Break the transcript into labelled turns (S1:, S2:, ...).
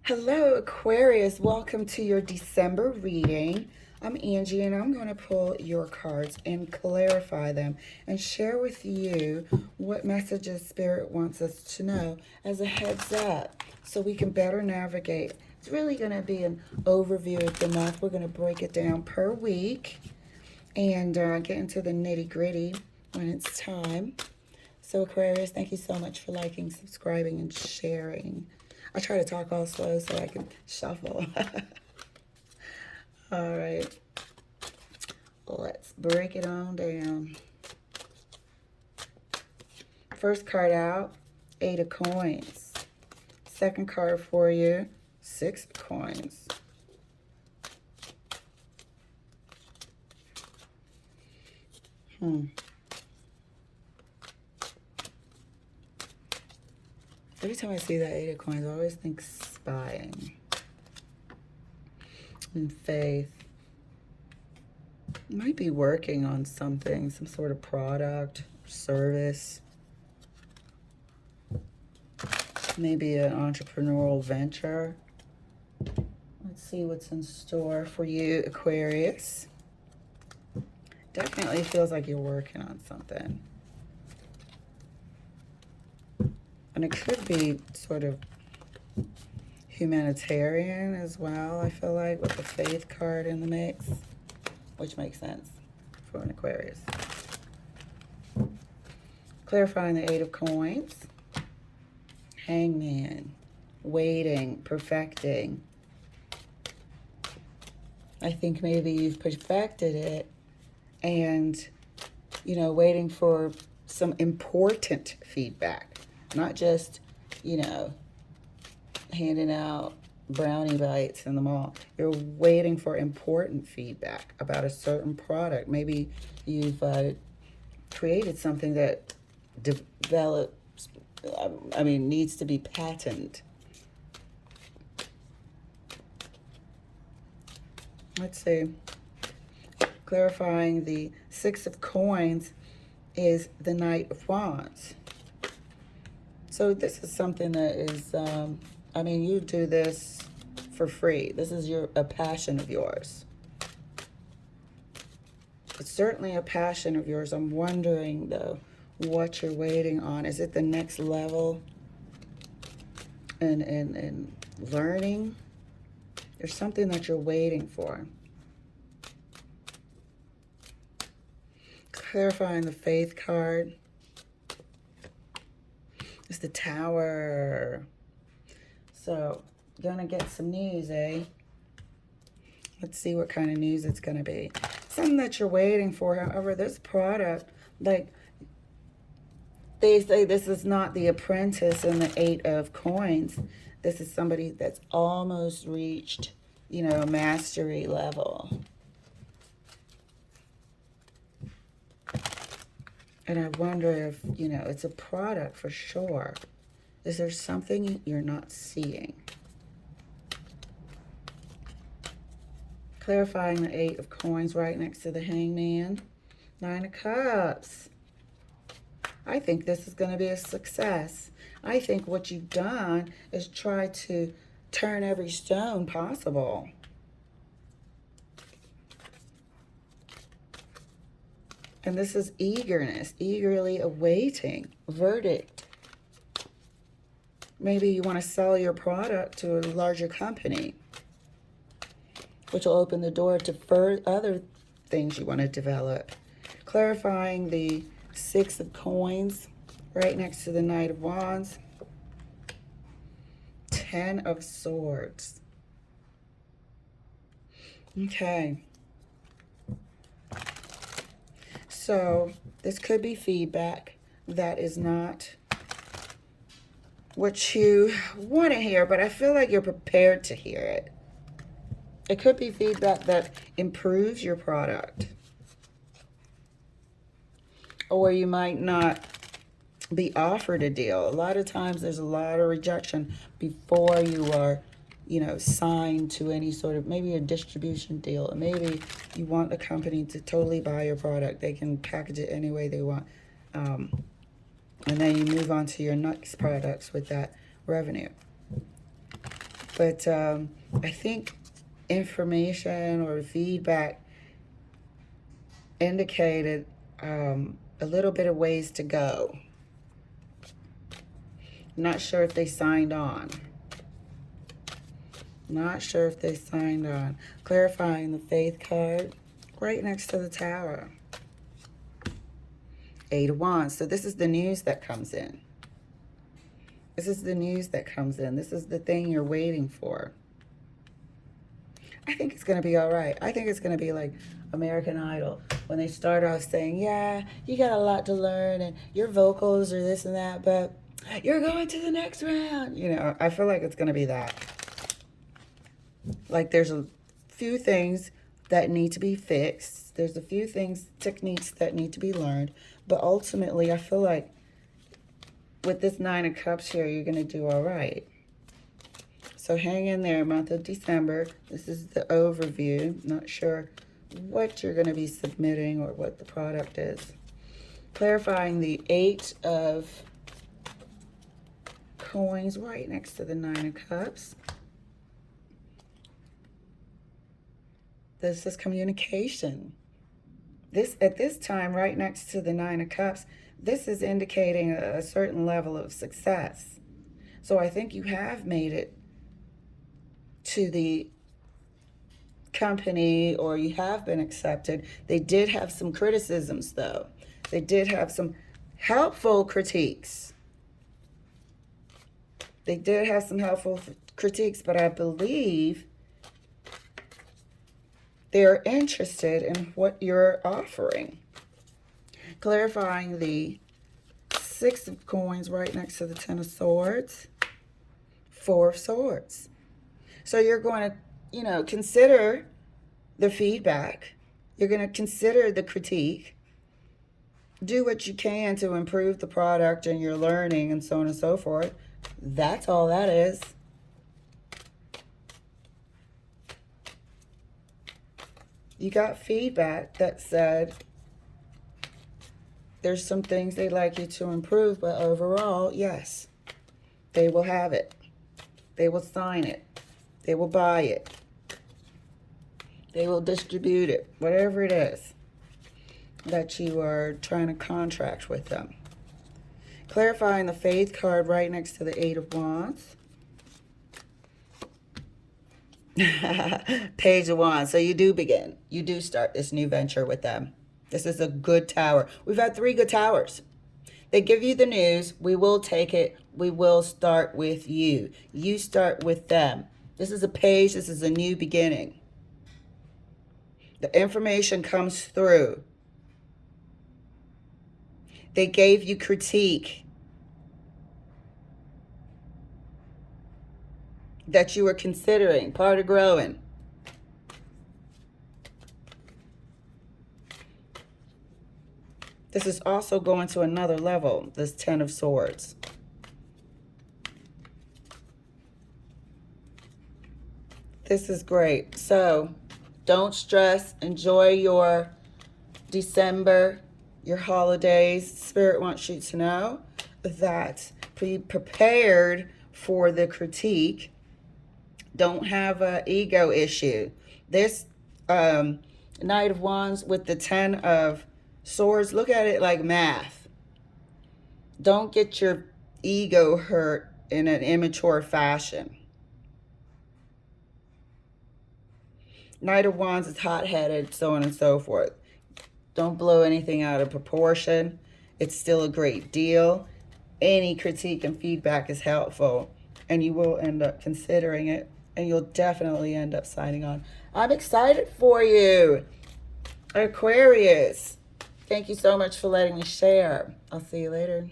S1: Hello, Aquarius. Welcome to your December reading. I'm Angie, and I'm going to pull your cards and clarify them and share with you what messages Spirit wants us to know as a heads up so we can better navigate. It's really going to be an overview of the month. We're going to break it down per week and get into the nitty gritty when it's time. So, Aquarius, thank you so much for liking, subscribing, and sharing. I try to talk all slow so I can shuffle. All right. Let's break it on down. First card out, 8 of coins. Second card for you, 6 of coins. Every time I see that 8 of coins, I always think spying and faith. You might be working on something, some sort of product, service. Maybe an entrepreneurial venture. Let's see what's in store for you, Aquarius. Definitely feels like you're working on something. And it could be sort of humanitarian as well, I feel like, with the faith card in the mix, which makes sense for an Aquarius. Clarifying the 8 of coins. Hangman. Waiting. Perfecting. I think maybe you've perfected it and, waiting for some important feedback. Not just, handing out brownie bites in the mall. You're waiting for important feedback about a certain product. Maybe you've created something that needs to be patented. Let's see. Clarifying the 6 of coins is the Knight of Wands. So this is something that is, you do this for free. This is a passion of yours. It's certainly a passion of yours. I'm wondering, though, what you're waiting on. Is it the next level in learning? There's something that you're waiting for. Clarifying the faith card. It's the Tower. So, gonna get some news, eh? Let's see what kind of news it's gonna be. Something that you're waiting for. However, this product, like, they say this is not the apprentice in the 8 of coins. This is somebody that's almost reached, mastery level. And I wonder if, it's a product for sure. Is there something you're not seeing? Clarifying the 8 of coins right next to the Hangman. 9 of Cups. I think this is going to be a success. I think what you've done is try to turn every stone possible. And this is eagerness, eagerly awaiting verdict. Maybe you want to sell your product to a larger company, which will open the door to other things you want to develop. Clarifying the 6 of coins right next to the Knight of Wands. 10 of Swords. Okay. So this could be feedback that is not what you want to hear, but I feel like you're prepared to hear it. It could be feedback that improves your product. Or you might not be offered a deal. A lot of times there's a lot of rejection before you are, signed to any sort of, maybe a distribution deal. Maybe you want a company to totally buy your product. They can package it any way they want. And then you move on to your next products with that revenue. But I think information or feedback indicated a little bit of ways to go. Not sure if they signed on. Not sure if they signed on. Clarifying the Faith card right next to the Tower. 8 of Wands. So this is the news that comes in. This is the news that comes in. This is the thing you're waiting for. I think it's going to be all right. I think it's going to be like American Idol when they start off saying, yeah, you got a lot to learn and your vocals are this and that, but you're going to the next round. You know, I feel like it's going to be that. Like there's a few things that need to be fixed. There's a few things, techniques that need to be learned. But ultimately, I feel like with this 9 of Cups here, you're going to do all right. So hang in there, month of December. This is the overview. Not sure what you're going to be submitting or what the product is. Clarifying the 8 of Coins right next to the 9 of Cups. This is communication. This at this time, right next to the 9 of Cups, this is indicating a certain level of success. So I think you have made it to the company or you have been accepted. They did have some criticisms, though. They did have some helpful critiques. They did have some helpful critiques, but I believe they're interested in what you're offering. Clarifying the 6 of Coins right next to the 10 of Swords. 4 of Swords. So you're going to, you know, consider the feedback. You're going to consider the critique. Do what you can to improve the product and your learning and so on and so forth. That's all that is. You got feedback that said there's some things they'd like you to improve, but overall, yes, they will have it. They will sign it. They will buy it. They will distribute it, whatever it is that you are trying to contract with them. Clarifying the Faith card right next to the 8 of Wands. Page of Wands. So you do begin. You do start this new venture with them. This is a good tower. We've had 3 good towers. They give you the news. We will take it. We will start with you. You start with them. This is a page. This is a new beginning. The information comes through. They gave you critique that you were considering, part of growing. This is also going to another level, this 10 of Swords. This is great. So don't stress. Enjoy your December, your holidays. Spirit wants you to know that be prepared for the critique. Don't have an ego issue. This Knight of Wands with the 10 of Swords, look at it like math. Don't get your ego hurt in an immature fashion. Knight of Wands is hot-headed, so on and so forth. Don't blow anything out of proportion. It's still a great deal. Any critique and feedback is helpful, and you will end up considering it, and you'll definitely end up signing on. I'm excited for you, Aquarius. Thank you so much for letting me share. I'll see you later.